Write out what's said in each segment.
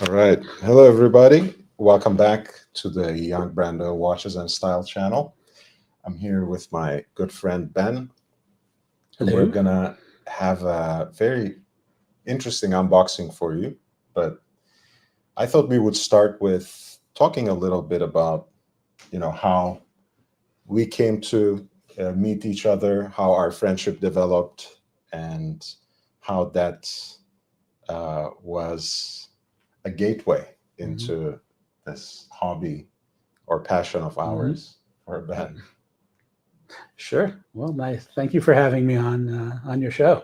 All right. Hello, everybody. Welcome back to the Young Brando Watches and Style channel. I'm here with my good friend Ben, and we're Hello. going to have a very interesting unboxing for you. But I thought we would start with talking a little bit about, how we came to meet each other, how our friendship developed, and how that was a gateway into this hobby or passion of ours for Ben. Sure. Well, nice. Thank you for having me on your show.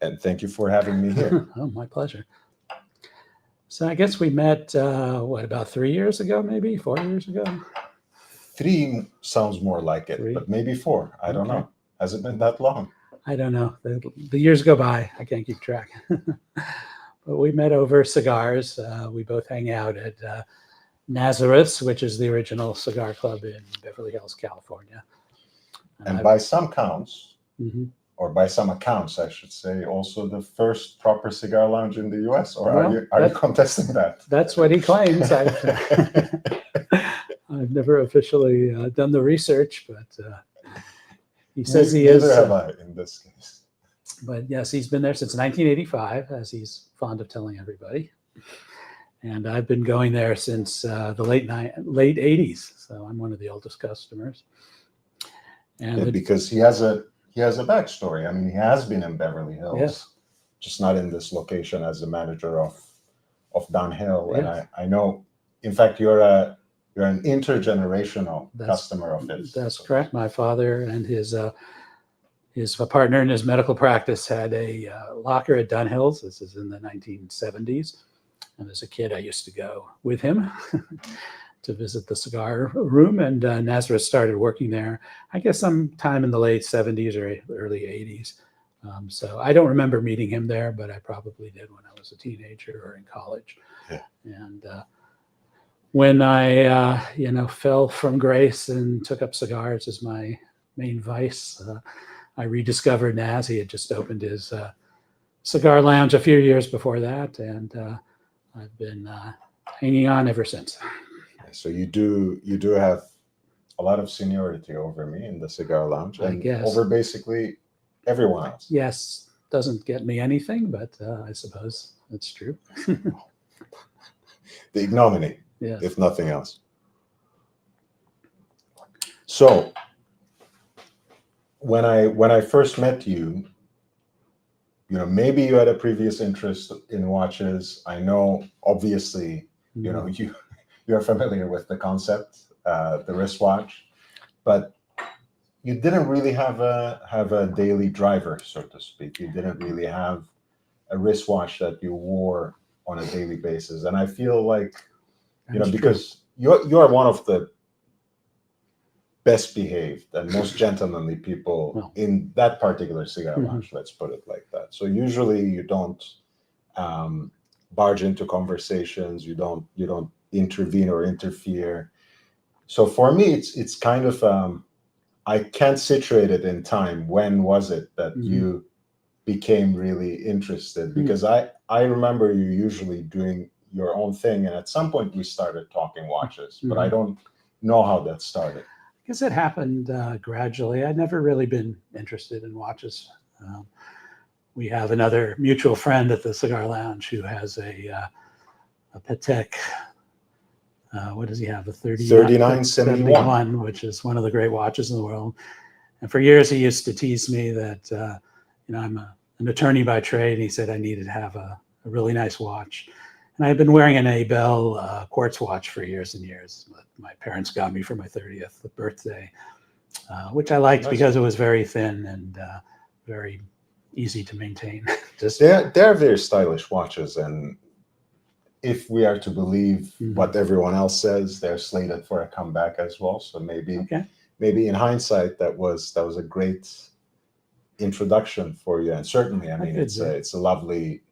And thank you for having me here. Oh, my pleasure. So I guess we met about 3 years ago, maybe 4 years ago. 3 sounds more like it, 3? but maybe 4. I don't know. Has it been that long? I don't know. The years go by. I can't keep track. But we met over cigars. We both hang out at Nazareth's, which is the original cigar club in Beverly Hills, California. And by some counts, Mhm. or by some accounts, I should say, also the first proper cigar lounge in the U.S. Or Well, are you contesting that? That's what he claims. I've never officially done the research, but he says he is. Neither have I in this case. But yes, he's been there since 1985, as he's fond of telling everybody. And I've been going there since the late 80s, so I'm one of the oldest customers. And Because he has a backstory. I mean, he has been in Beverly Hills, just not in this location as the manager of Don Hill. Yes. And I know, in fact, you're an intergenerational customer of his. That's correct. My father and his partner in his medical practice had a locker at Dunhill's. This is in the 1970s. And as a kid, I used to go with him to visit the cigar room. And Nazareth started working there, I guess, sometime in the late 70s or early 80s. So I don't remember meeting him there, but I probably did when I was a teenager or in college. Yeah. And when I, fell from grace and took up cigars as my main vice, I rediscovered Naz. He had just opened his cigar lounge a few years before that, and I've been hanging on ever since. So you do have a lot of seniority over me in the cigar lounge, and over basically everyone else. Yes, doesn't get me anything, but I suppose that's true. The ignominy, yes. If nothing else. So when I first met you, maybe you had a previous interest in watches. I know, obviously, you're familiar with the concept, the wristwatch, but you didn't really have a daily driver, so to speak. You didn't really have a wristwatch that you wore on a daily basis. And I feel like, because you're one of the best behaved and most gentlemanly people in that particular cigar lounge, let's put it like that. So usually you don't barge into conversations, you don't intervene or interfere. So for me, it's kind of I can't situate it in time. When was it that you became really interested? Because I remember you usually doing your own thing, and at some point we started talking watches, but I don't know how that started. I guess it happened gradually. I'd never really been interested in watches. We have another mutual friend at the cigar lounge who has a Patek. What does he have? A 3971, which is one of the great watches in the world. And for years, he used to tease me that, I'm an attorney by trade. He said I needed to have a really nice watch. And I had been wearing an Abel quartz watch for years and years. My parents got me for my 30th birthday, which I liked because it was very thin and very easy to maintain. They're very stylish watches, and if we are to believe what everyone else says, they're slated for a comeback as well. So maybe in hindsight, that was a great introduction for you. And certainly, I mean, it's a lovely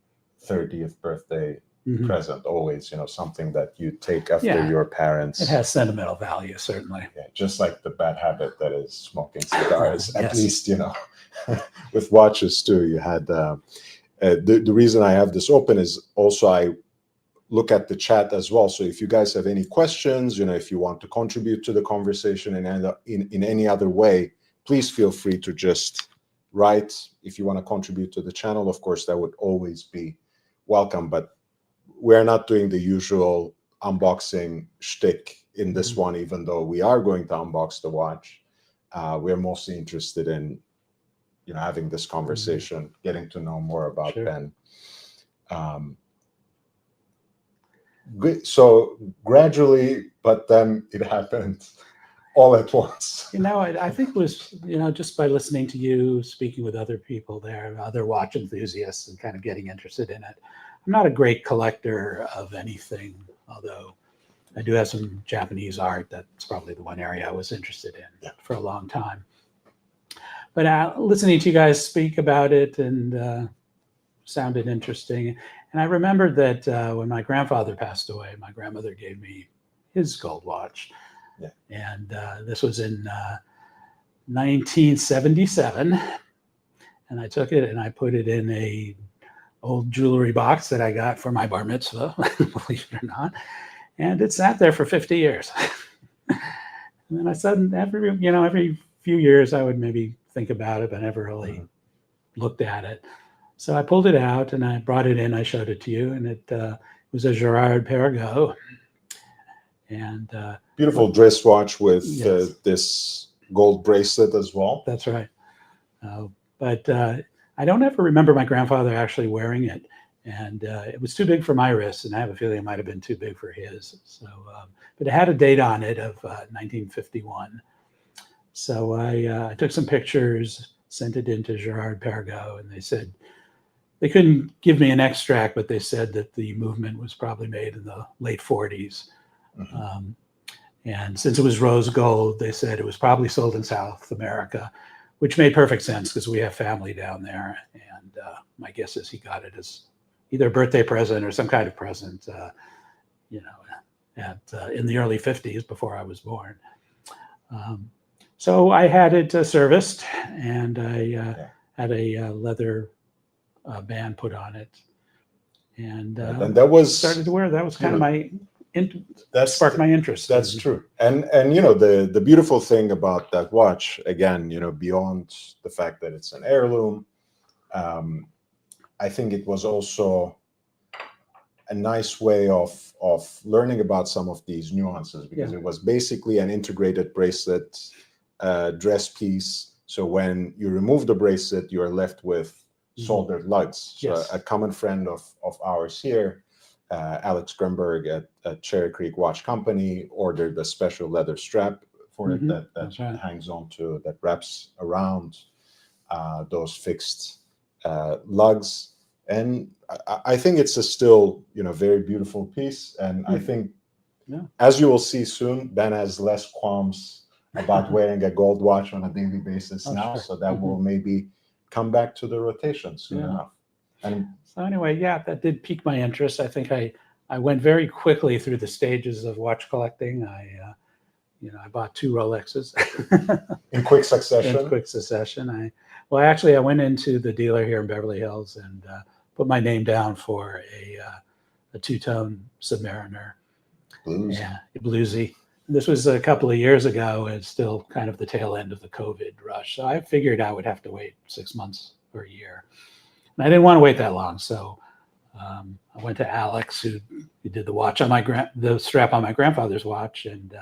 30th birthday present. Always, something that you take after your parents. It has sentimental value, certainly. Yeah, just like the bad habit that is smoking cigars. At least, with watches too. You had the reason I have this open is also look at the chat as well. So if you guys have any questions, if you want to contribute to the conversation in any other way, please feel free to just write. If you want to contribute to the channel, of course, that would always be welcome. But we're not doing the usual unboxing shtick in this one, even though we are going to unbox the watch. We're mostly interested in, having this conversation, getting to know more about Ben. So gradually, but then it happened all at once. I think it was, just by listening to you, speaking with other people there, other watch enthusiasts, and kind of getting interested in it. I'm not a great collector of anything, although I do have some Japanese art. That's probably the one area I was interested in for a long time. But listening to you guys speak about it and sounded interesting. And I remembered that when my grandfather passed away, my grandmother gave me his gold watch. Yeah. And this was in 1977. And I took it and I put it in a old jewelry box that I got for my bar mitzvah, believe it or not. And it sat there for 50 years. And then I said every few years I would maybe think about it, but never really looked at it. So I pulled it out and I brought it in. I showed it to you, and it was a Gerard Perregaux. And beautiful dress watch with this gold bracelet as well. That's right. But I don't ever remember my grandfather actually wearing it. And it was too big for my wrist, and I have a feeling it might have been too big for his. So, but it had a date on it of 1951. So I took some pictures, sent it into Gerard Perregaux, and they said they couldn't give me an extract, but they said that the movement was probably made in the late 40s. And since it was rose gold, they said it was probably sold in South America, which made perfect sense because we have family down there. And my guess is he got it as either a birthday present or some kind of present, in the early 50s before I was born. So I had it serviced, and I had a leather band put on it, and that was started to wear. That was kind of that sparked my interest. That's true. And the beautiful thing about that watch, again, beyond the fact that it's an heirloom, I think it was also a nice way of learning about some of these nuances, because it was basically an integrated bracelet dress piece. So when you remove the bracelet, you are left with soldered lugs. So a common friend of ours here, Alex Grunberg at Cherry Creek Watch Company, ordered a special leather strap for it that hangs onto, that wraps around those fixed lugs. And I think it's a still, very beautiful piece. And I think, as you will see soon, Ben has less qualms about wearing a gold watch on a daily basis now. Sure. So that will maybe come back to the rotation soon enough. And so anyway, that did pique my interest. I think I went very quickly through the stages of watch collecting. I bought 2 Rolexes in quick succession. I went into the dealer here in Beverly Hills and put my name down for a 2-tone Submariner. Blues. Yeah, bluesy. This was a couple of years ago, and still kind of the tail end of the COVID rush. So I figured I would have to wait 6 months or a year. And I didn't want to wait that long. So I went to Alex, who did the watch on the strap on my grandfather's watch, and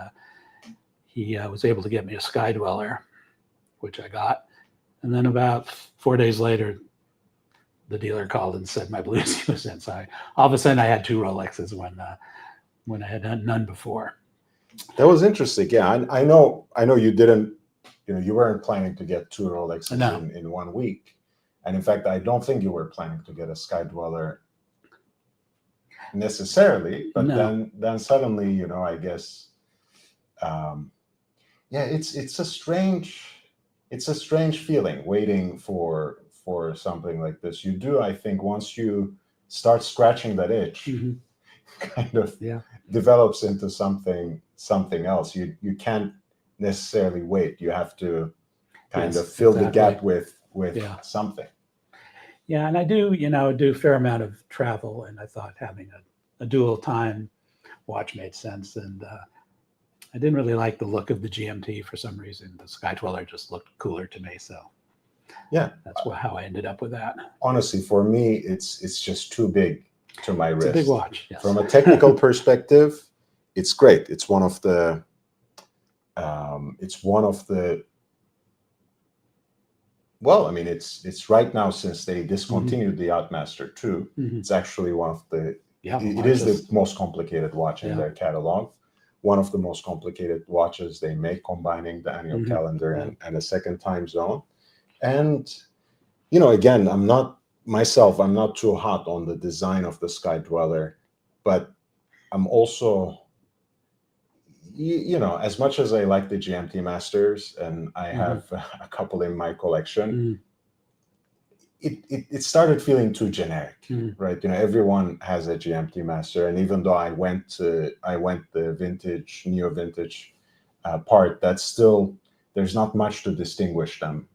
he was able to get me a Sky Dweller, which I got. And then about 4 days later, the dealer called and said my bluesy was in. So all of a sudden I had 2 Rolexes when I had none before. That was interesting. Yeah, I know you didn't, you weren't planning to get 2 Rolexes in 1 week. And in fact, I don't think you were planning to get a Sky Dweller necessarily, but then suddenly, I guess, it's a strange feeling waiting for something like this. You do, I think, once you start scratching that itch, kind of develops into something else. You can't necessarily wait. You have to kind of fill the gap with something. Yeah, and I do, do a fair amount of travel, and I thought having a dual time watch made sense. And I didn't really like the look of the GMT for some reason. The Sky Dweller just looked cooler to me. So Yeah, that's how I ended up with that. honestly, for me, it's just too big to my wrist. It's a big watch. Yes. From a technical perspective, it's great. It's one of the well, I mean, it's right now, since they discontinued the Outmaster 2, it's actually one of the, it is the most complicated watch in their catalog. One of the most complicated watches they make, combining the annual calendar and a second time zone. And, you know, again, I'm not too hot on the design of the Sky Dweller, but I'm also, you know, as much as I like the GMT Masters, and I have a couple in my collection, it started feeling too generic, right? You know, everyone has a GMT Master, and even though I went the vintage, neo vintage part, that's still, there's not much to distinguish them.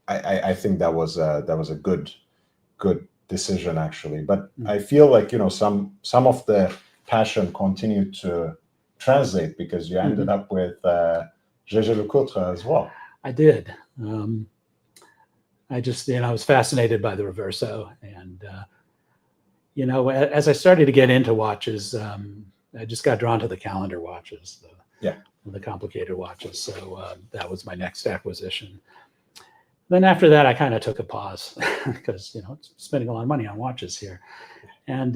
I think that was a good decision, actually. But I feel like, you know, some of the passion continued to translate, because you ended up with Gégé Lecoultre as well. I did. I just, you know, I was fascinated by the Reverso, and you know, as I started to get into watches, I just got drawn to the calendar watches, the complicated watches. So that was my next acquisition. Then after that, I kind of took a pause because, you know, spending a lot of money on watches here, and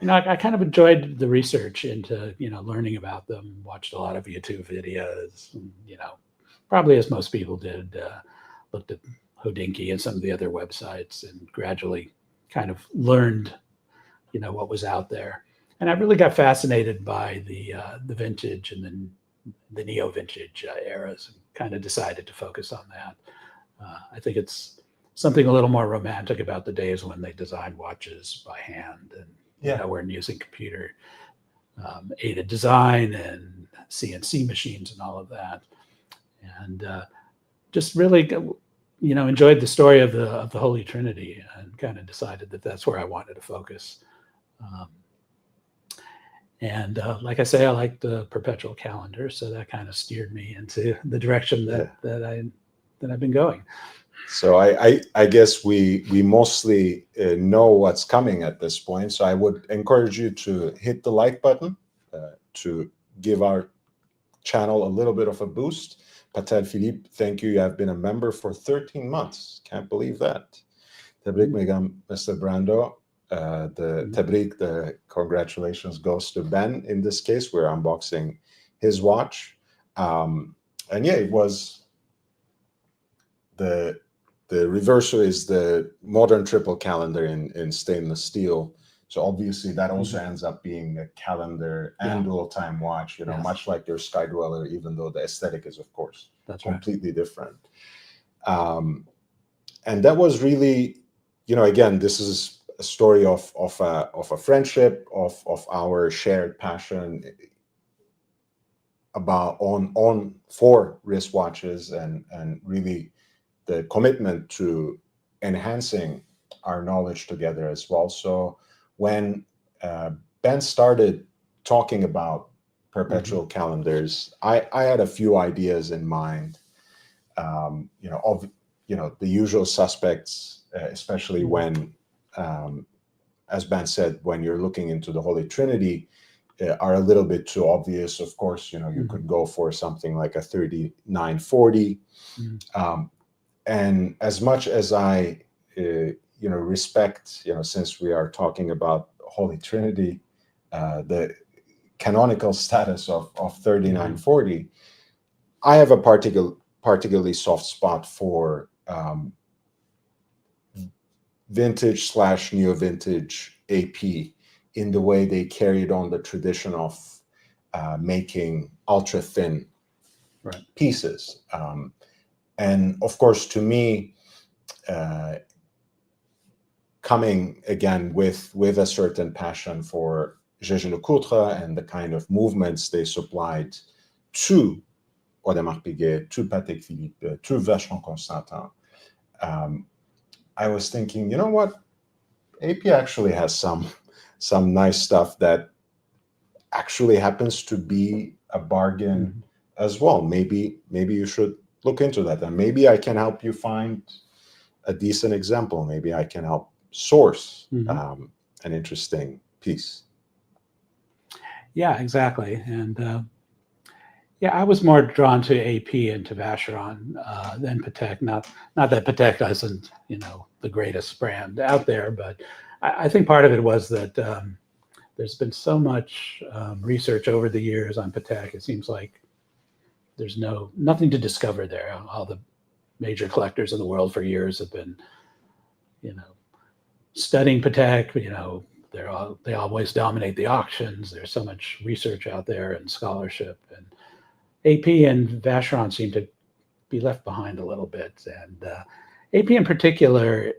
you know, I kind of enjoyed the research into, you know, learning about them. Watched a lot of YouTube videos, and, you know, probably as most people did, looked at Hodinkee and some of the other websites, and gradually kind of learned, you know, what was out there. And I really got fascinated by the vintage and then the neo vintage eras, and kind of decided to focus on that. I think it's something a little more romantic about the days when they designed watches by hand, and you know, we're using computer aided design and CNC machines and all of that, and just really, you know, enjoyed the story of the Holy Trinity, and kind of decided that that's where I wanted to focus. And like I say, I like the Perpetual calendar, so that kind of steered me into the direction that I've been going. So I guess we mostly know what's coming at this point. So I would encourage you to hit the like button to give our channel a little bit of a boost. Patel Philippe, thank you. You have been a member for 13 months. Can't believe that. Tabrik Megam, Mr. Brando. The congratulations goes to Ben. In this case, we're unboxing his watch. And yeah, it was the Reverso is the modern triple calendar in stainless steel. So obviously that also ends up being a calendar and dual time watch, you know, much like your Sky Dweller, even though the aesthetic is, of course, completely different. And that was really, you know, again, this is a story of a friendship, of our shared passion for wristwatches, and really the commitment to enhancing our knowledge together as well. So when Ben started talking about Perpetual calendars, I had a few ideas in mind, you know, the usual suspects, especially when, as Ben said, when you're looking into the Holy Trinity, are a little bit too obvious. Of course, you know, you could go for something like a 3940. And as much as I, you know, respect, you know, since we are talking about Holy Trinity, the canonical status of 3940, I have a particularly soft spot for vintage / neo vintage AP, in the way they carried on the tradition of making ultra thin pieces. And of course, to me, coming again with a certain passion for Gégé Lecoultre and the kind of movements they supplied to Audemars Piguet, to Patek Philippe, to Vacheron Constantin, I was thinking, you know what? AP actually has some nice stuff that actually happens to be a bargain as well. Maybe you should look into that, and maybe I can help you find a decent example. Maybe I can help source an interesting piece. Yeah, exactly. And yeah, I was more drawn to AP and to Vacheron than Patek. Not that Patek isn't, the greatest brand out there, but I think part of it was that there's been so much research over the years on Patek. It seems like there's nothing to discover there. All the major collectors in the world for years have been, studying Patek. They always dominate the auctions. There's so much research out there and scholarship, and AP and Vacheron seem to be left behind a little bit. And AP in particular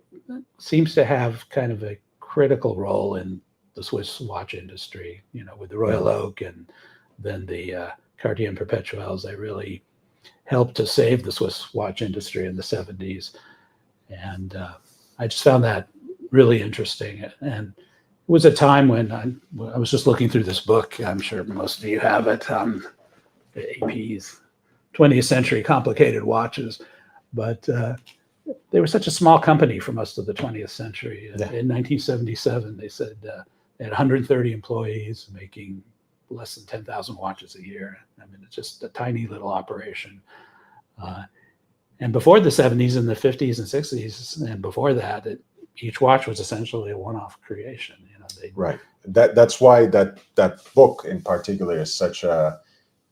seems to have kind of a critical role in the Swiss watch industry, with the Royal Oak and then the Cartier and Perpetuals. They really helped to save the Swiss watch industry in the 70s. And I just found that really interesting. And it was a time when I was just looking through this book. I'm sure most of you have it. The AP's 20th Century Complicated Watches. But they were such a small company for most of the 20th century. In 1977, they said they had 130 employees making less than 10,000 watches a year. I mean, it's just a tiny little operation. And before the 70s and the 50s and 60s, and before that, each watch was essentially a one-off creation. Right. That's why that book in particular is such a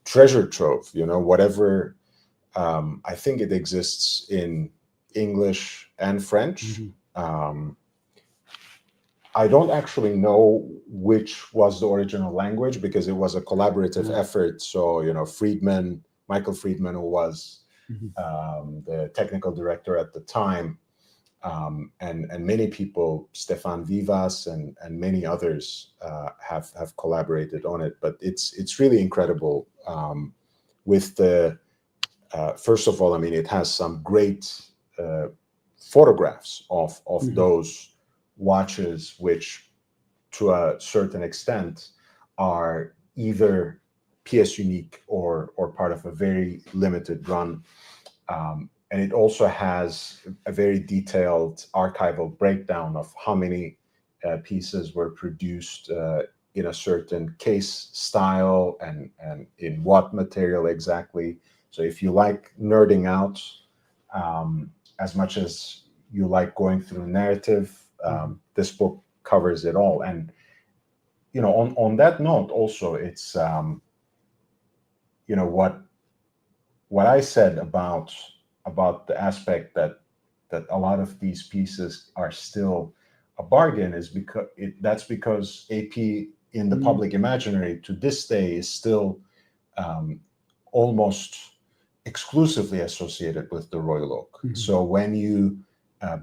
treasure trove. Whatever. I think it exists in English and French. I don't actually know which was the original language because it was a collaborative effort. So, Michael Friedman, who was the technical director at the time, and many people, Stefan Vivas and many others have collaborated on it. But it's really incredible. With the first of all, I mean, it has some great photographs of those watches, which to a certain extent are either pièce unique or part of a very limited run. And it also has a very detailed archival breakdown of how many pieces were produced in a certain case style and in what material exactly. So if you like nerding out as much as you like going through narrative, this book covers it all. And on that note, also, it's what I said about the aspect that a lot of these pieces are still a bargain is because AP in the public imaginary to this day is still almost exclusively associated with the Royal Oak. So when you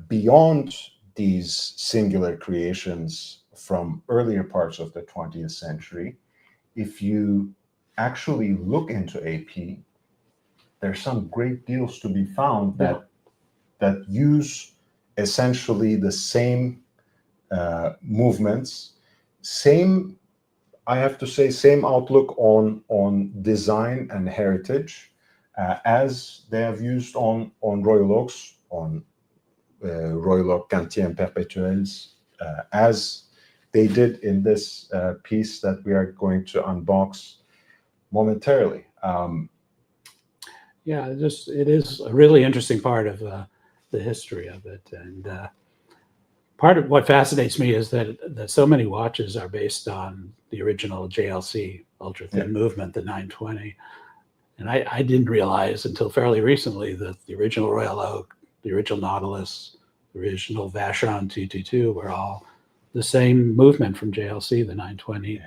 beyond these singular creations from earlier parts of the 20th century, if you actually look into AP, there's some great deals to be found that use essentially the same movements, same outlook on design and heritage as they have used on Royal Oaks, on Royal Oak Gantier and Perpetuels, as they did in this piece that we are going to unbox momentarily. It is a really interesting part of the history of it. And part of what fascinates me is that so many watches are based on the original JLC ultra thin movement, the 920. And I didn't realize until fairly recently that the original Royal Oak, the original Nautilus, the original Vacheron 222 were all the same movement from JLC, the 920,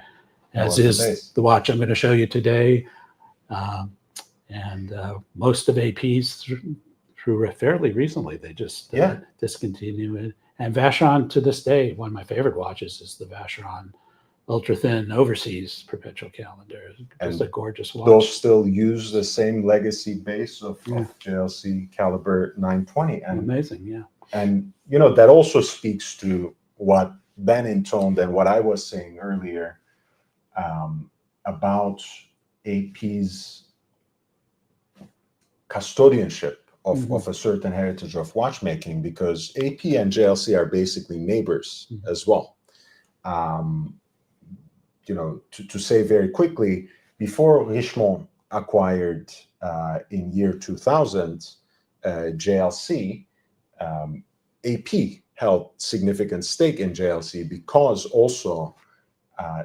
as is the watch I'm going to show you today. And most of AP's through fairly recently, they just discontinue it. And Vacheron to this day, one of my favorite watches is the Vacheron ultra thin overseas perpetual calendar. It's a gorgeous watch. Those still use the same legacy base of JLC caliber 920. And amazing, yeah. And that also speaks to what Ben intoned and what I was saying earlier about AP's custodianship of a certain heritage of watchmaking, because AP and JLC are basically neighbors as well. To say very quickly, before Richemont acquired in year 2000 JLC, AP held significant stake in JLC because also,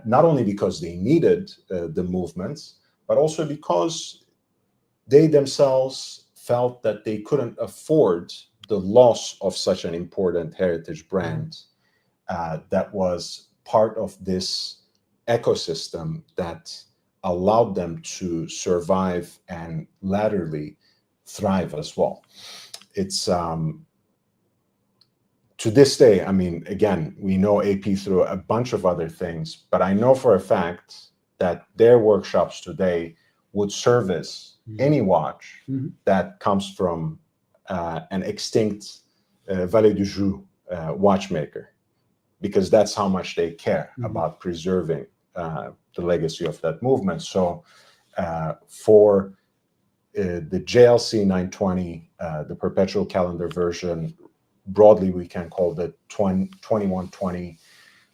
not only because they needed the movements, but also because they themselves felt that they couldn't afford the loss of such an important heritage brand that was part of this ecosystem that allowed them to survive and laterally thrive as well. It's to this day, I mean, again, we know AP through a bunch of other things, but I know for a fact that their workshops today would service any watch that comes from an extinct Valet du Joux watchmaker, because that's how much they care about preserving the legacy of that movement. So for the JLC 920, the Perpetual calendar version, broadly we can call the 2120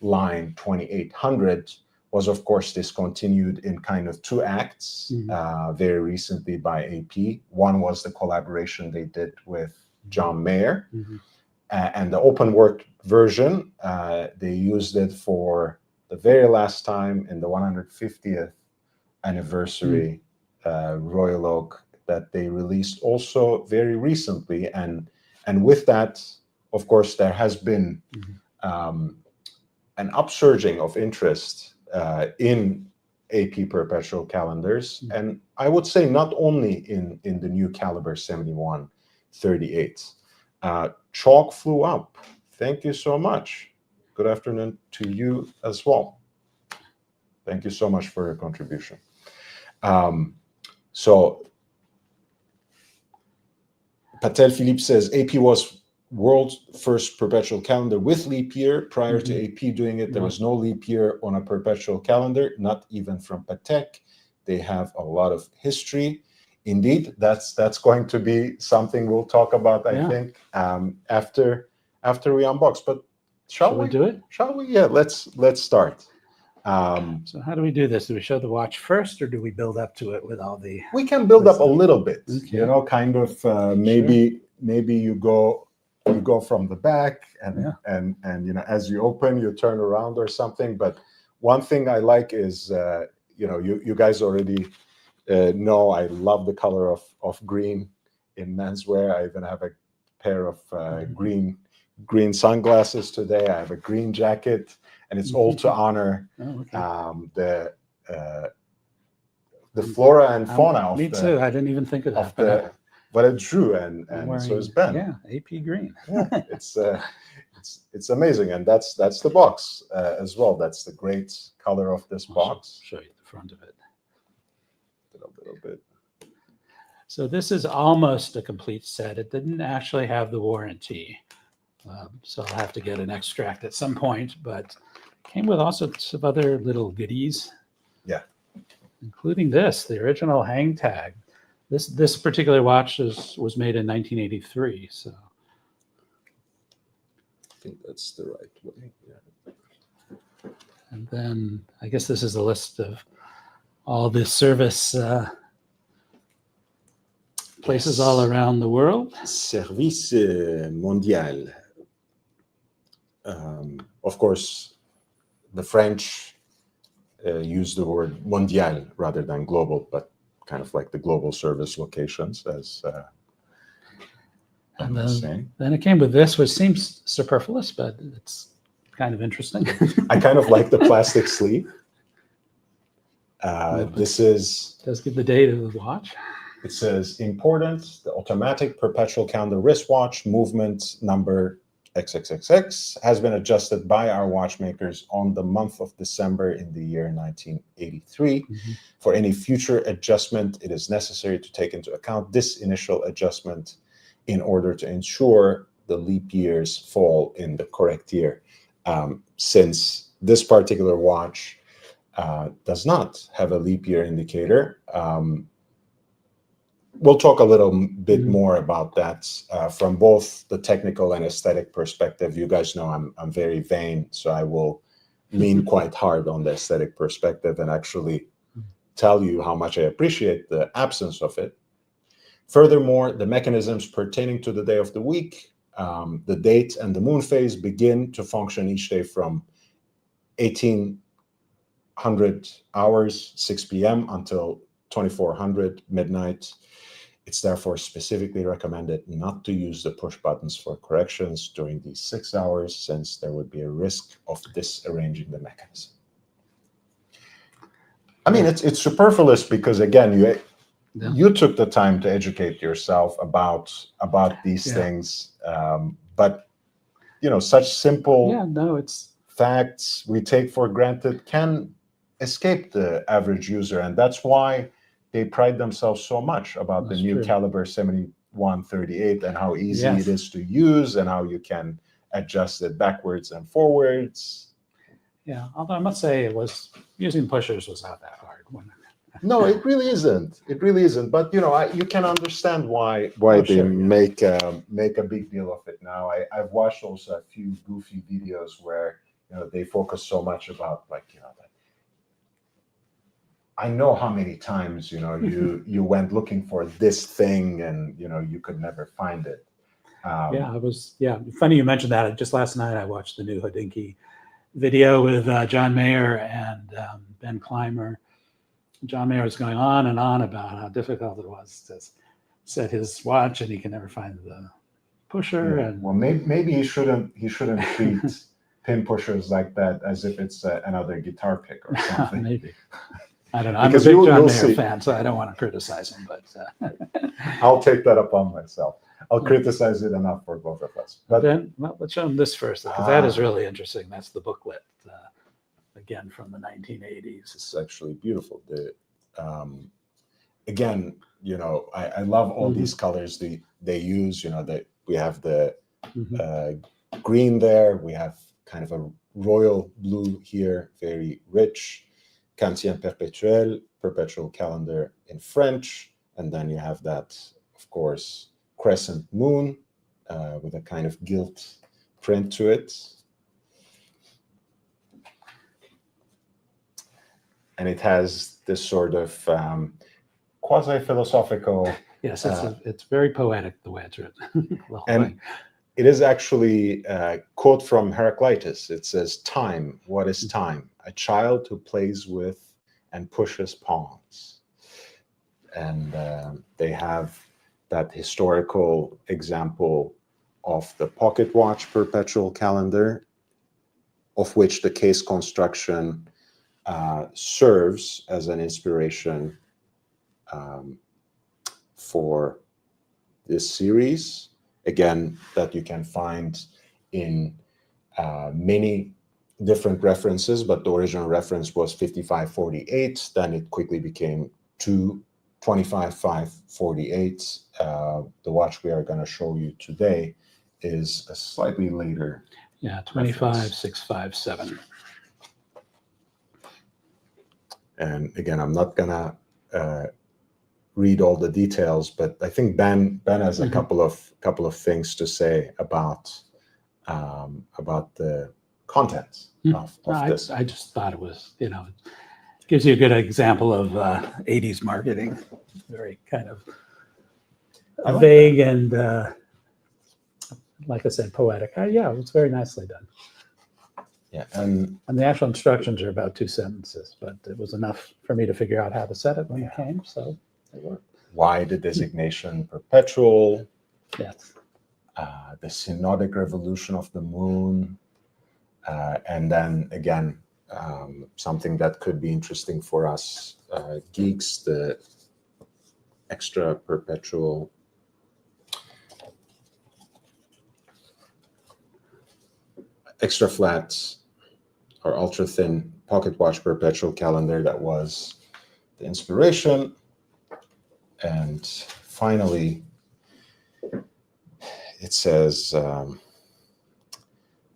line 2800, was of course discontinued in kind of two acts very recently by AP. One was the collaboration they did with John Mayer, and the open work version, they used it for the very last time in the 150th anniversary Royal Oak that they released also very recently. And with that, of course, there has been an upsurging of interest in AP Perpetual calendars. And I would say not only in the new caliber 7138. Chalk flew up. Thank you so much. Good afternoon to you as well. Thank you so much for your contribution. So Patel Philippe says AP was world's first perpetual calendar with leap year. Prior to AP doing it, there was no leap year on a perpetual calendar, not even from Patek. They have a lot of history. Indeed, that's going to be something we'll talk about, I think, after we unbox. But shall we do it? Shall we? Yeah, let's start. So how do we do this? Do we show the watch first, or do we build up to it with all the? We can build up a little bit. Okay. You know, kind of maybe you go from the back and you know, as you open, you turn around or something. But one thing I like is you know, you guys already know I love the color of green in menswear. I even have a pair of green sunglasses today. I have a green jacket, and it's all to honor the flora and fauna of me too. I didn't even think of that. But it's true, and so it's Ben. Yeah, AP green. Yeah, it's amazing, and that's the box as well. That's the great color of this box. Show you the front of it. A little bit. So this is almost a complete set. It didn't actually have the warranty, so I'll have to get an extract at some point. But came with also some other little goodies. Yeah, including this, the original hang tag. This particular watch was made in 1983. So I think that's the right way. Yeah. And then I guess this is a list of all the service places all around the world. Service mondial. Of course, the French use the word mondial rather than global, but kind of like the global service locations, as and then it came with this, which seems superfluous, but it's kind of interesting. I kind of like the plastic sleeve. This does give the date of the watch. It says important, the automatic perpetual calendar wristwatch movement number XXXX has been adjusted by our watchmakers on the month of December in the year 1983. For any future adjustment, it is necessary to take into account this initial adjustment in order to ensure the leap years fall in the correct year. since this particular watch does not have a leap year indicator. We'll talk a little bit more about that from both the technical and aesthetic perspective. You guys know I'm very vain, so I will lean quite hard on the aesthetic perspective and actually tell you how much I appreciate the absence of it. Furthermore, the mechanisms pertaining to the day of the week, the date and the moon phase begin to function each day from 1800 hours, 6 p.m. until 2400 midnight. It's therefore specifically recommended not to use the push buttons for corrections during these 6 hours, since there would be a risk of disarranging the mechanism. I mean, it's superfluous because, again, you took the time to educate yourself about these things, but such simple facts we take for granted can escape the average user, and that's why they pride themselves so much about the new caliber 7138 and how easy it is to use and how you can adjust it backwards and forwards. Yeah, although I must say using pushers was not that hard. No, it really isn't. It really isn't. But you can understand why they make a big deal of it now. I've watched also a few goofy videos where they focus so much about I know how many times you went looking for this thing and you could never find it. Funny you mentioned that. Just last night I watched the new Hodinkee video with John Mayer and Ben Clymer. John Mayer was going on and on about how difficult it was to set his watch, and he can never find the pusher. Yeah. Well, maybe he shouldn't treat pin pushers like that as if it's another guitar pick or something. Maybe. I don't know. I'm a big John Mayer fan, so I don't want to criticize him, but I'll take that upon myself. I'll criticize it enough for both of us. But then, let's show him this first, because that is really interesting. That's the booklet, again, from the 1980s. It's actually beautiful. Again, I love all these colors they use. That we have the green there. We have kind of a royal blue here, very rich. Quintième Perpetuel, perpetual calendar in French, and then you have that, of course, crescent moon with a kind of gilt print to it. And it has this sort of quasi-philosophical... Yes, it's very poetic the way it's written. And it is actually a quote from Heraclitus. It says, "Time, what is time? A child who plays with and pushes pawns." And they have that historical example of the pocket watch perpetual calendar, of which the case construction serves as an inspiration for this series. Again, that you can find in many different references, but the original reference was 5548. Then it quickly became 225-548. The watch we are going to show you today is a slightly later. Yeah, 25657. And again, I'm not going to read all the details, but I think Ben has a couple of things to say about the contents of this. I just thought it was, it gives you a good example of 80s marketing. Very kind of vague and, like I said, poetic. Yeah, it was very nicely done. Yeah, and the actual instructions are about 2 sentences, but it was enough for me to figure out how to set it when it came, so it worked. Why the designation perpetual? Yes. The synodic revolution of the moon, and then again, something that could be interesting for us geeks, the extra perpetual extra flat or ultra thin pocket watch perpetual calendar that was the inspiration. And finally, it says,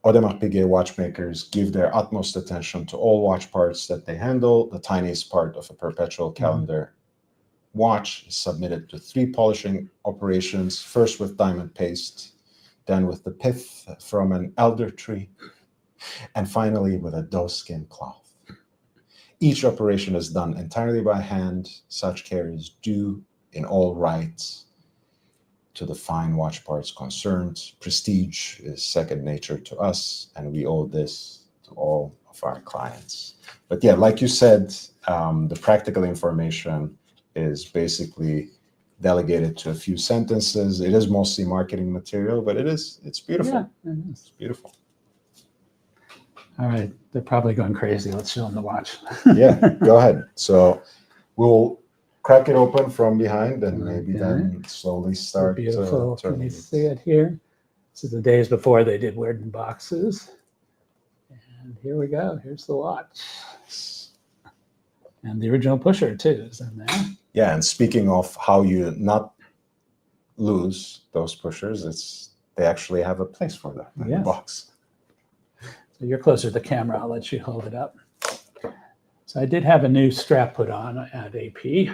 Audemars Piguet watchmakers give their utmost attention to all watch parts that they handle. The tiniest part of a perpetual calendar watch is submitted to 3 polishing operations, first with diamond paste, then with the pith from an elder tree, and finally with a doeskin cloth. Each operation is done entirely by hand. Such care is due in all rights to the fine watch parts concerned. Prestige is second nature to us, and we owe this to all of our clients. But yeah, like you said, the practical information is basically delegated to a few sentences. It is mostly marketing material, but it's beautiful. Yeah, it is. It's beautiful. All right, they're probably going crazy. Let's show them the watch. Yeah, go ahead. So we'll crack it open from behind and maybe Okay. then slowly start Beautiful. Can turning you it. see it here? This is the days before they did wooden boxes. And here we go. Here's the watch. And the original pusher too is in there. Yeah, and speaking of how you not lose those pushers, they actually have a place for them in the Yes. box. So you're closer to the camera. I'll let you hold it up. So I did have a new strap put on at AP.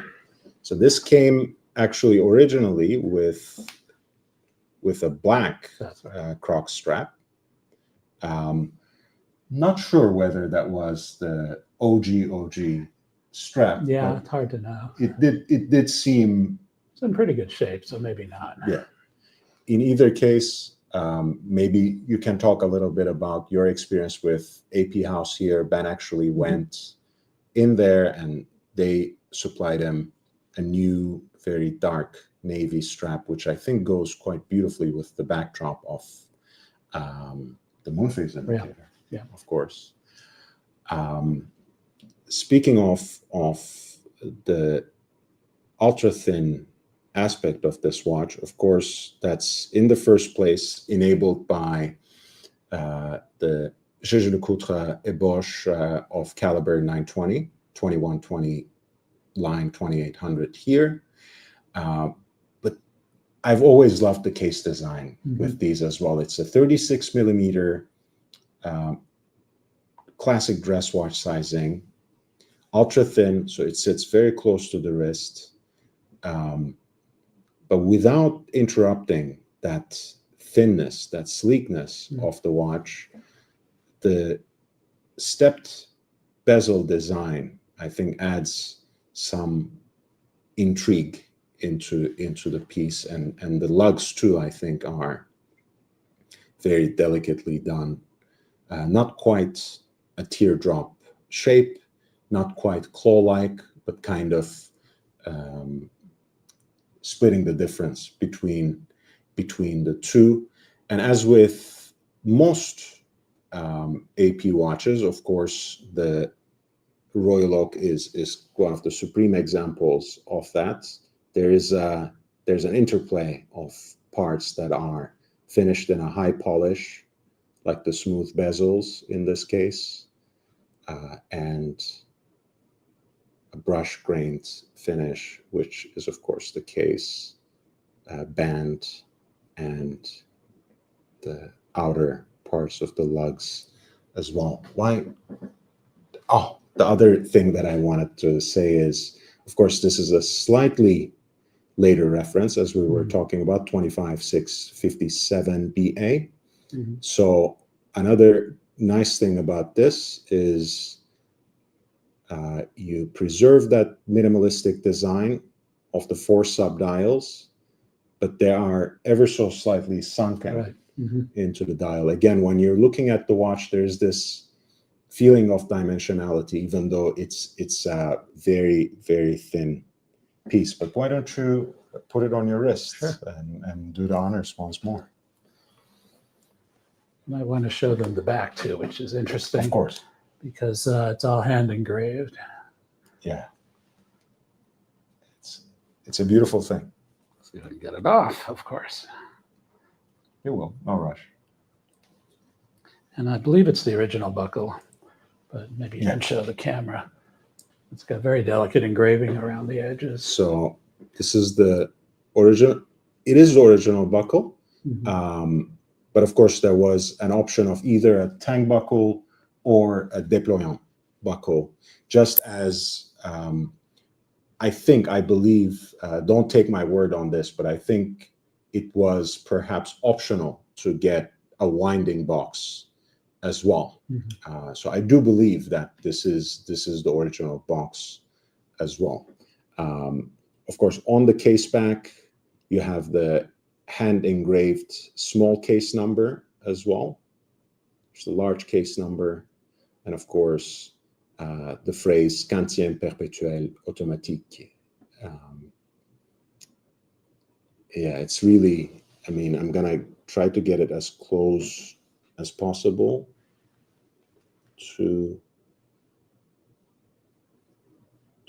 So this came actually originally with a black That's right. croc strap. Not sure whether that was the OG strap. Yeah, but it's hard to know. it did seem. It's in pretty good shape, so maybe not. Yeah. In either case, maybe you can talk a little bit about your experience with AP House here. Ben actually went in there and they supplied him a new, very dark navy strap, which I think goes quite beautifully with the backdrop of the moon phase indicator. Yeah. Of course. Speaking of the ultra thin aspect of this watch, of course, that's in the first place enabled by the Jaeger-LeCoultre Eboche of caliber 920, 2120 line 2800 here. But I've always loved the case design with these as well. It's a 36 millimeter classic dress watch sizing, ultra thin, so it sits very close to the wrist. But without interrupting that thinness, that sleekness of the watch, the stepped bezel design, I think, adds some intrigue into the piece. And the lugs, too, I think, are very delicately done. Not quite a teardrop shape, not quite claw-like, but kind of splitting the difference between the two. And as with most AP watches, of course, the Royal Oak is one of the supreme examples of that. There's an interplay of parts that are finished in a high polish, like the smooth bezels in this case, and a brush grained finish, which is of course the case, band, and the outer parts of the lugs as well. The other thing that I wanted to say is, of course, this is a slightly later reference, as we were talking about, 25657 BA. So another nice thing about this is you preserve that minimalistic design of the 4 subdials, but they are ever so slightly sunken into the dial. Again, when you're looking at the watch, there's this feeling of dimensionality, even though it's a very, very thin piece. But why don't you put it on your wrist and do the honors once more? You might want to show them the back too, which is interesting. Of course. Because it's all hand engraved. Yeah. It's a beautiful thing. So you can get it off, of course. You will, no rush. And I believe it's the original buckle, but maybe you can show the camera. It's got very delicate engraving around the edges. So this is the original. It is the original buckle. But of course, there was an option of either a tang buckle or a déployant buckle, just as I believe, don't take my word on this, but I think it was perhaps optional to get a winding box as well. So I do believe that this is the original box as well. Of course, on the case back, you have the hand engraved small case number as well. There's the large case number, and of course, the phrase quantième perpétuel automatique. Yeah, it's really, I mean, I'm gonna try to get it as close as possible to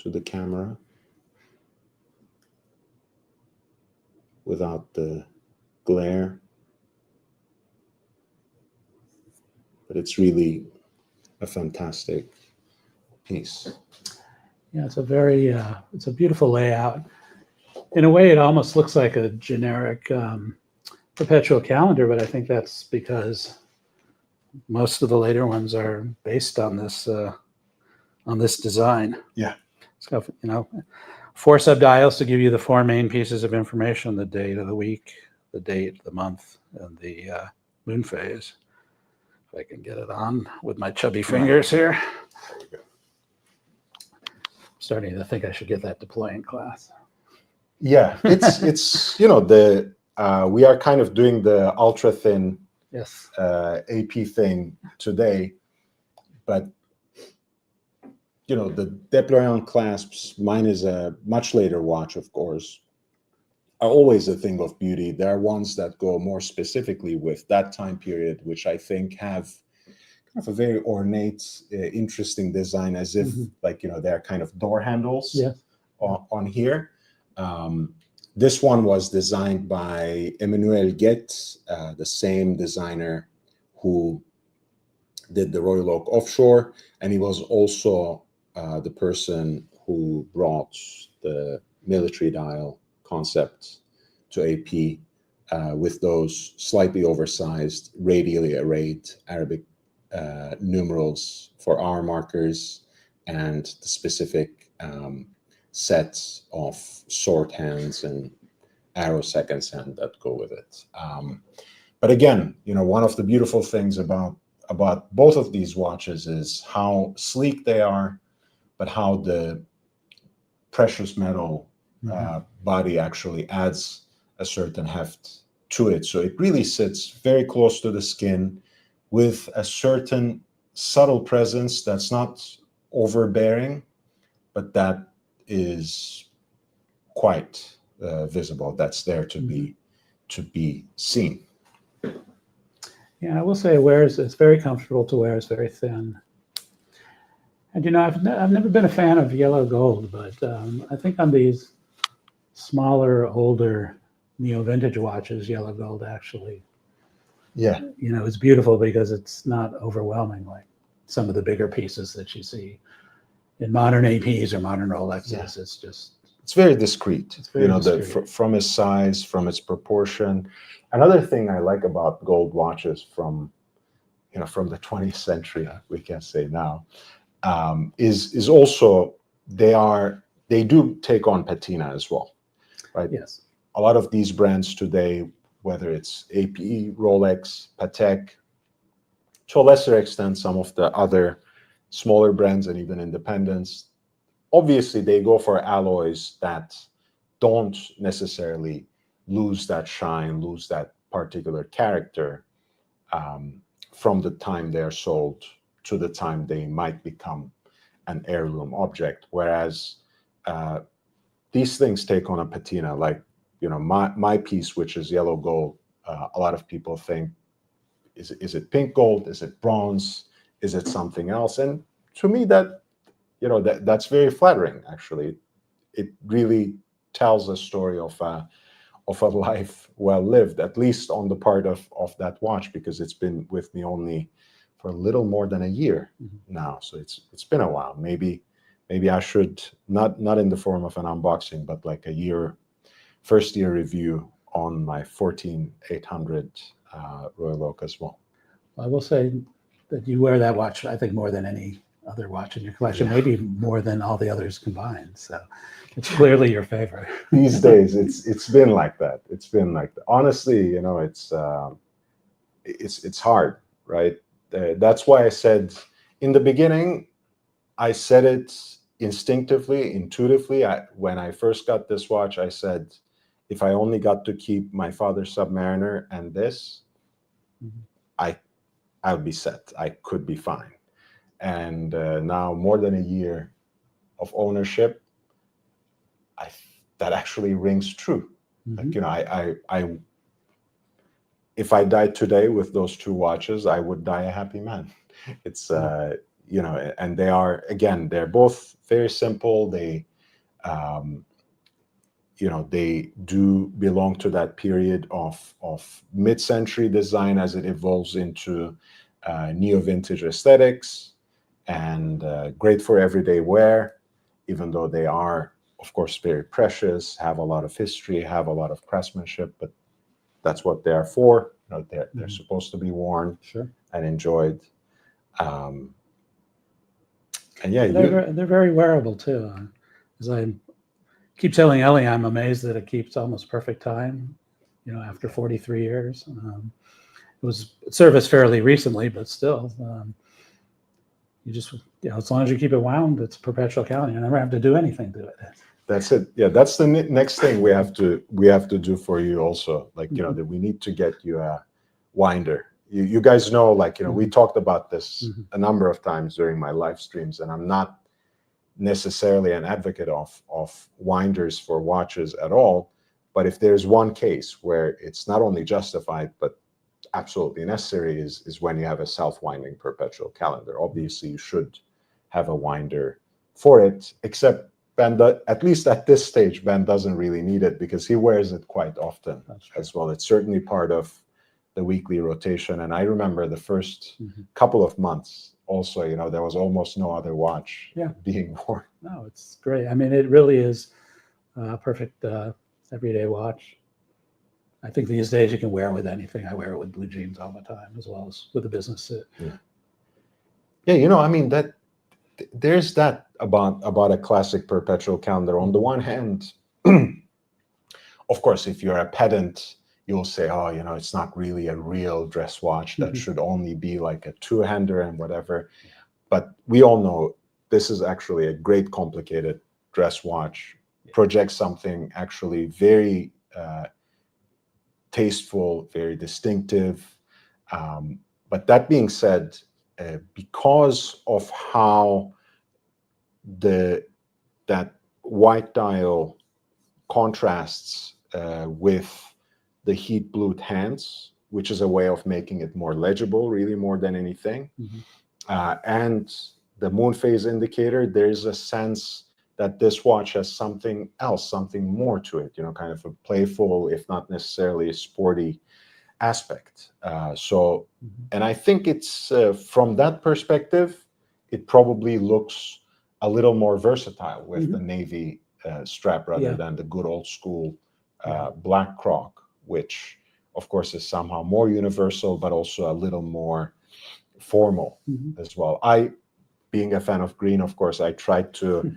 the camera without the glare. But it's really a fantastic piece. Yeah, it's a very, it's a beautiful layout. In a way, it almost looks like a generic perpetual calendar, but I think that's because most of the later ones are based on this design. Yeah. It's got, 4 subdials to give you the 4 main pieces of information: the date of the week, the date, the month, and the moon phase. If I can get it on with my chubby fingers here. I'm starting to think I should get that deploying class. Yeah, it's we are kind of doing the ultra thin Yes. AP thing today, but the déployant clasps, mine is a much later watch, of course, are always a thing of beauty. There are ones that go more specifically with that time period, which I think have kind of a very ornate, interesting design, as if they're kind of door handles on here. This one was designed by Emmanuel Guet, the same designer who did the Royal Oak Offshore, and he was also the person who brought the military dial concept to AP with those slightly oversized, radially arrayed Arabic numerals for hour markers and the specific sets of sword hands and arrow seconds hand that go with it. But again, one of the beautiful things about both of these watches is how sleek they are, but how the precious metal body actually adds a certain heft to it. So it really sits very close to the skin with a certain subtle presence that's not overbearing, but that is quite visible. That's there to be seen. Yeah, I will say it's very comfortable to wear. It's very thin. And I've never been a fan of yellow gold, but I think on these smaller, older neo-vintage watches, yellow gold actually, it's beautiful because it's not overwhelming like some of the bigger pieces that you see in modern APs or modern Rolexes. Yeah. It's very discreet. It's very discreet. From its size, from its proportion. Another thing I like about gold watches from the 20th century, we can say now, is also they do take on patina as well, right? Yes. A lot of these brands today, whether it's AP, Rolex, Patek, to a lesser extent, some of the other smaller brands and even independents, obviously they go for alloys that don't necessarily lose that shine, lose that particular character from the time they're sold to the time they might become an heirloom object. Whereas these things take on a patina, like my piece, which is yellow gold. A lot of people think, is it pink gold? Is it bronze? Is it something else? And to me, that's very flattering. Actually, it really tells a story of a life well lived, at least on the part of that watch, because it's been with me only for a little more than a year now. So it's been a while. Maybe I should not in the form of an unboxing, but like a first year review on my 14800 Royal Oak as well. I will say that you wear that watch, I think, more than any other watch in your collection, maybe more than all the others combined. So it's clearly your favorite. These days, it's been like that. It's been like that. Honestly, you know, it's hard, right? That's why I said in the beginning, I said it instinctively, intuitively. When I first got this watch, I said, if I only got to keep my father's Submariner and this, I would be set. I could be fine. And now, more than a year of ownership, that actually rings true. Like, you know, if I died today with those two watches, I would die a happy man. It's you know, and they are, again, they're both very simple. They you know, they do belong to that period of mid-century design as it evolves into neo-vintage aesthetics, and great for everyday wear, even though they are, of course, very precious, have a lot of history, have a lot of craftsmanship, but that's what they are for. You know, they're supposed to be worn and enjoyed. And yeah, they're very wearable too. As I keep telling Ellie, I'm amazed that it keeps almost perfect time, you know, after 43 years. It was serviced fairly recently, but still, you just, you know, as long as you keep it wound, it's a perpetual calendar. You never have to do anything to it. That's it. Yeah, that's the next thing we have to do for you also. Like, you know, that we need to get you a winder. You guys know, like, you know, we talked about this a number of times during my live streams, and I'm not necessarily an advocate of winders for watches at all. But if there's one case where it's not only justified, but absolutely necessary, is when you have a self-winding perpetual calendar. Obviously, you should have a winder for it, except Ben, at least at this stage, Ben doesn't really need it because he wears it quite often as well. It's certainly part of the weekly rotation. And I remember the first couple of months also, you know, there was almost no other watch being worn. No, it's great. I mean, it really is a perfect everyday watch. I think these days you can wear it with anything. I wear it with blue jeans all the time, as well as with a business suit. Yeah, you know, I mean, that there's that about a classic perpetual calendar. On the one hand, of course, if you're a pedant, you'll say, oh, you know, it's not really a real dress watch. That should only be like a two-hander and whatever. But we all know this is actually a great complicated dress watch. Projects something actually very tasteful, very distinctive. But that being said, because of how that white dial contrasts with the heat blued hands, which is a way of making it more legible, really more than anything, and the moon phase indicator, there's a sense that this watch has something else, something more to it, you know, kind of a playful, if not necessarily a sporty aspect. And I think it's from that perspective, it probably looks a little more versatile with the navy strap rather than the good old school black croc, which of course is somehow more universal, but also a little more formal as well. Being a fan of green, of course, I tried to,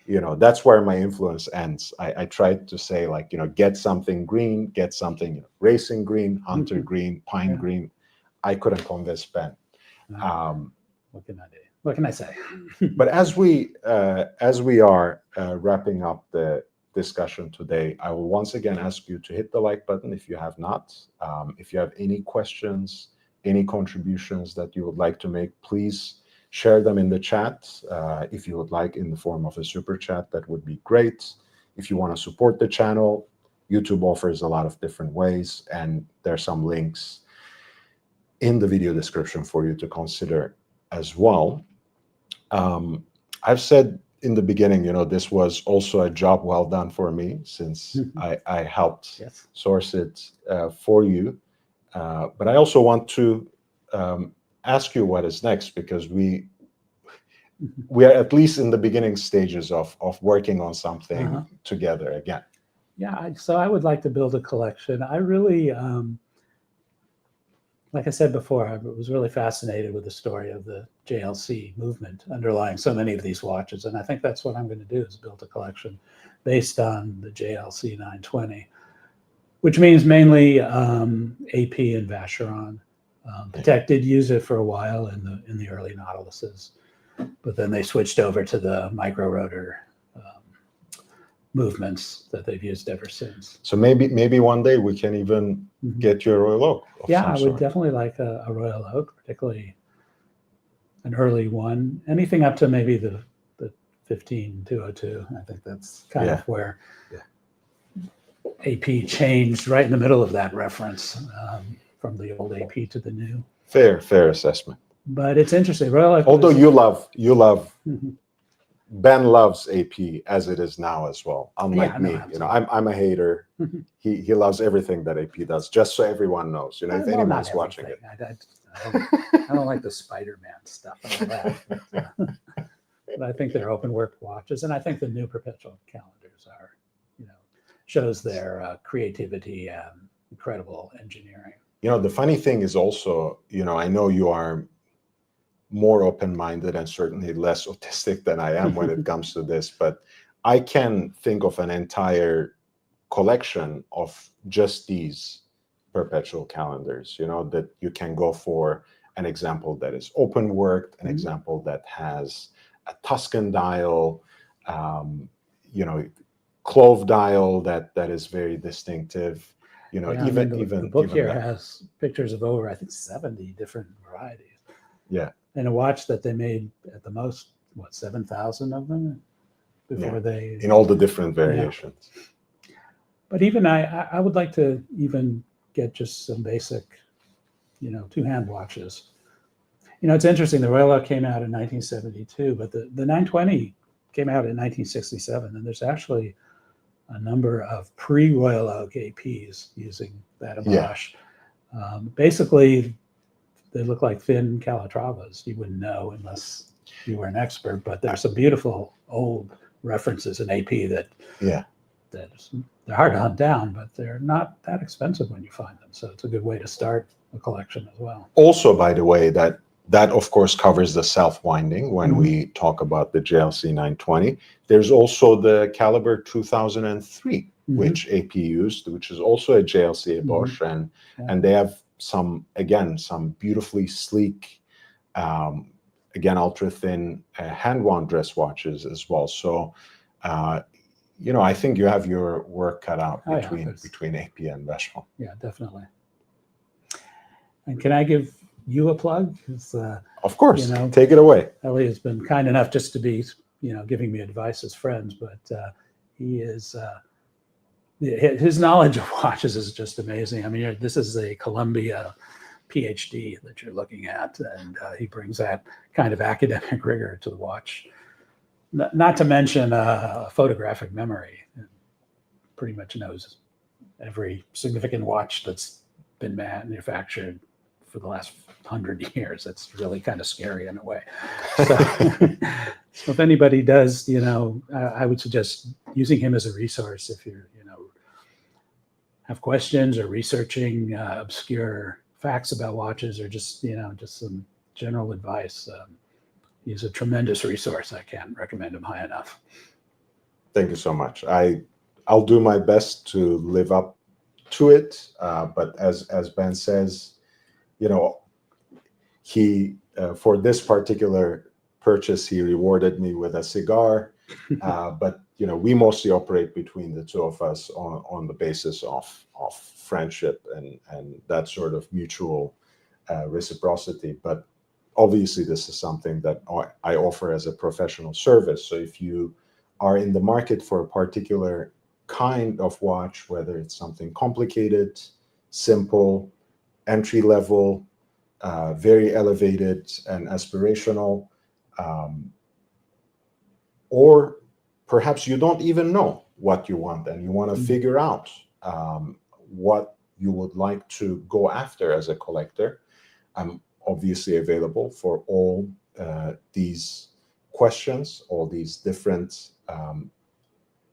you know, that's where my influence ends. I tried to say, like, you know, get something green, get something, you know, racing green, hunter green, pine green. I couldn't convince Ben. What can I do? What can I say? But as we are wrapping up the discussion today, I will once again ask you to hit the like button if you have not. If you have any questions, any contributions that you would like to make, please share them in the chat. If you would like, in the form of a super chat, that would be great. If you want to support the channel, YouTube offers a lot of different ways, and there are some links in the video description for you to consider as well. I've said in the beginning, you know, this was also a job well done for me, since I helped source it for you. But I also want to ask you what is next, because we are at least in the beginning stages of working on something together again. Yeah, so I would like to build a collection. I really, like I said before, I was really fascinated with the story of the JLC movement underlying so many of these watches. And I think that's what I'm going to do, is build a collection based on the JLC 920, which means mainly AP and Vacheron. Patek did use it for a while in the early Nautiluses, but then they switched over to the micro rotor movements that they've used ever since. So maybe one day we can even get you a Royal Oak. Yeah, I would definitely like a Royal Oak, particularly an early one. Anything up to maybe the 15202. I think that's kind of where AP changed, right in the middle of that reference, from the old AP to the new. Fair assessment. But it's interesting. Royal Oak. Although you love. Ben loves AP as it is now as well. Unlike me, I'm a hater. He loves everything that AP does. Just so everyone knows, if anyone's watching it. I don't like the Spider-Man stuff and all that. But I think they're open work watches, and I think the new Perpetual calendars are, shows their creativity and incredible engineering. The funny thing is also, I know you are more open-minded and certainly less autistic than I am when it comes to this, but I can think of an entire collection of just these Perpetual calendars, that you can go for an example that is open worked, an example that has a Tuscan dial, clove dial that is very distinctive. Even the book here has pictures of over, I think, 70 different varieties. Yeah. And a watch that they made at the most, 7,000 of them before they... In all the different variations. Yeah. But even I would like to even get just some basic, two-hand watches. It's interesting. The Royal Oak came out in 1972, but the 920 came out in 1967. And there's actually a number of pre-Royal Oak APs using that Audemars. Basically, they look like thin Calatravas. You wouldn't know unless you were an expert, but there's some beautiful old references in AP that they're hard to hunt down, but they're not that expensive when you find them. So it's a good way to start a collection as well. Also, by the way, that of course covers the self-winding when we talk about the JLC 920. There's also the caliber 2003, which AP used, which is also a JLC Bosch, and they have some beautifully sleek, ultra thin hand-wound dress watches as well. So, I think you have your work cut out between AP and Vacheron. Yeah, definitely. And can I give you a plug? Of course, take it away. Ellie has been kind enough just to be, giving me advice as friends, but he is. His knowledge of watches is just amazing. I mean, this is a Columbia PhD that you're looking at, and he brings that kind of academic rigor to the watch. Not to mention photographic memory. Pretty much knows every significant watch that's been manufactured for the last 100 years. That's really kind of scary in a way. So, so if anybody does, I would suggest using him as a resource if you're, have questions or researching obscure facts about watches, or just some general advice. He's a tremendous resource. I can't recommend him high enough. Thank you so much. I'll do my best to live up to it. But as Ben says, he for this particular purchase, he rewarded me with a cigar. But we mostly operate between the two of us on the basis of friendship and that sort of mutual reciprocity. But obviously, this is something that I offer as a professional service. So if you are in the market for a particular kind of watch, whether it's something complicated, simple, entry level, very elevated and aspirational, or perhaps you don't even know what you want and you want to figure out what you would like to go after as a collector, I'm obviously available for all these questions, all these different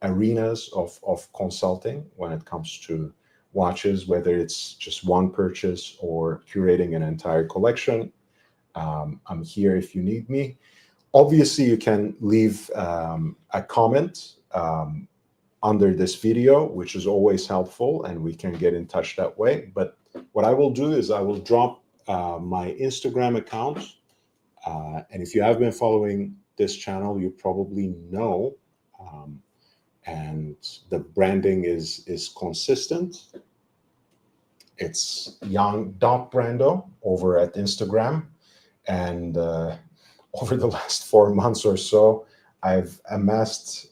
arenas of consulting when it comes to watches, whether it's just one purchase or curating an entire collection. I'm here if you need me. Obviously, you can leave a comment under this video, which is always helpful, and we can get in touch that way. But what I will do is I will drop my Instagram account. And if you have been following this channel, you probably know, and the branding is consistent. It's young.brando over at Instagram. And over the last 4 months or so, I've amassed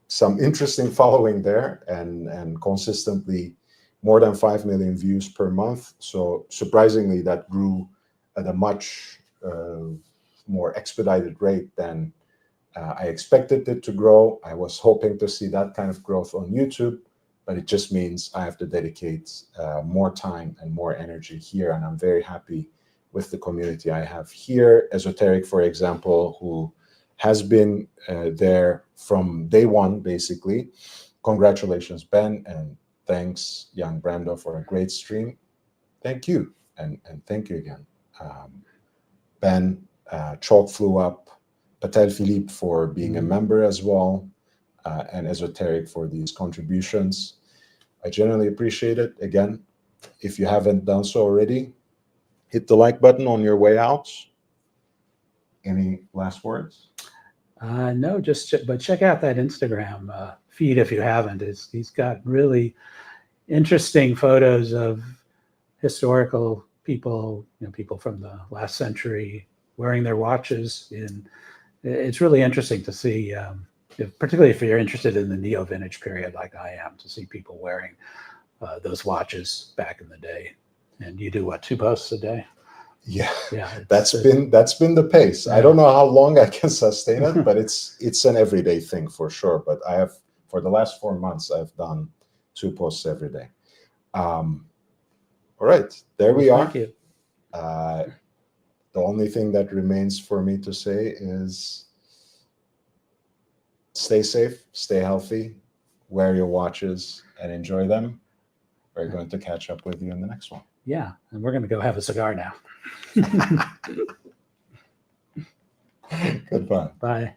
some interesting following there, and consistently more than 5 million views per month. So surprisingly, that grew at a much more expedited rate than I expected it to grow. I was hoping to see that kind of growth on YouTube, but it just means I have to dedicate more time and more energy here. And I'm very happy with the community I have here. Esoteric, for example, who has been there from day one, basically. Congratulations, Ben, and thanks, Young Brando, for a great stream. Thank you, and thank you again. Ben, Chalk Flew Up, Patel Philippe for being a member as well, and Esoteric for these contributions. I genuinely appreciate it. Again, if you haven't done so already, hit the like button on your way out. Any last words? No, but check out that Instagram feed if you haven't. He's got really interesting photos of historical people, people from the last century wearing their watches. It's really interesting to see, particularly if you're interested in the neo-vintage period like I am, to see people wearing those watches back in the day. And you do what, 2 posts a day? Yeah, that's been the pace. Yeah. I don't know how long I can sustain it, but it's an everyday thing for sure. But I have, for the last 4 months, I've done 2 posts every day. All right, there we are. Thank you. The only thing that remains for me to say is stay safe, stay healthy, wear your watches, and enjoy them. We're going to catch up with you in the next one. Yeah, and we're going to go have a cigar now. Goodbye. Bye.